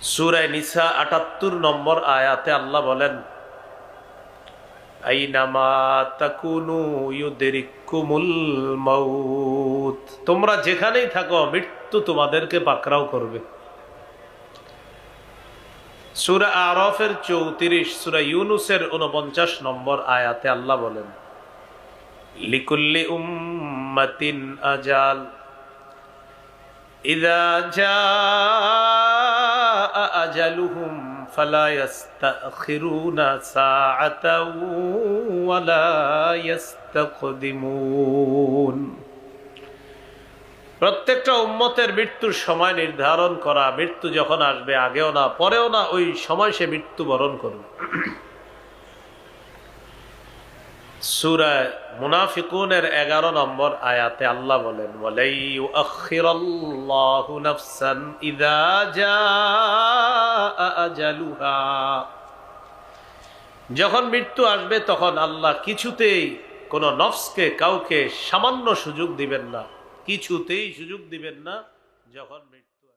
সূরা নিসা ৭৮ নম্বর আয়াতে আল্লাহ বলেন, আইনামা তাকুনু ইউদরিকুমুল মাউত, তোমরা যেখানেই থাকো মৃত্যু তোমাদেরকে পাকড়াও করবে। সূরা আরাফের ৩৪, সূরা ইউনূসের ৪৯ নম্বর আয়াতে আল্লাহ বলেন, লিকুল্লি উম্মাতিন আজাল ইযা জাআ আজালুহুম ফালা ইস্তাখিরুনা সাআতাও ওয়ালা ইস্তাকদিমুন। প্রত্যেকটা উম্মতের মৃত্যুর সময় নির্ধারণ করা, মৃত্যু যখন আসবে আগেও না পরেও না, ওই সময় সে মৃত্যুবরণ করবে। সূরা মুনাফিকুনের ১১ নম্বর আয়াতে আল্লাহ বলেন, ওয়ালাই ইউআখিরাল্লাহু নাফসান ইযা জাআ আজালুহা, যখন মৃত্যু আসবে তখন আল্লাহ কিছুতেই কোন নফসকে, কাউকে সামান্য সুযোগ দিবেন না, কিছুতেই সুযোগ দিবেন না যখন মৃত্যু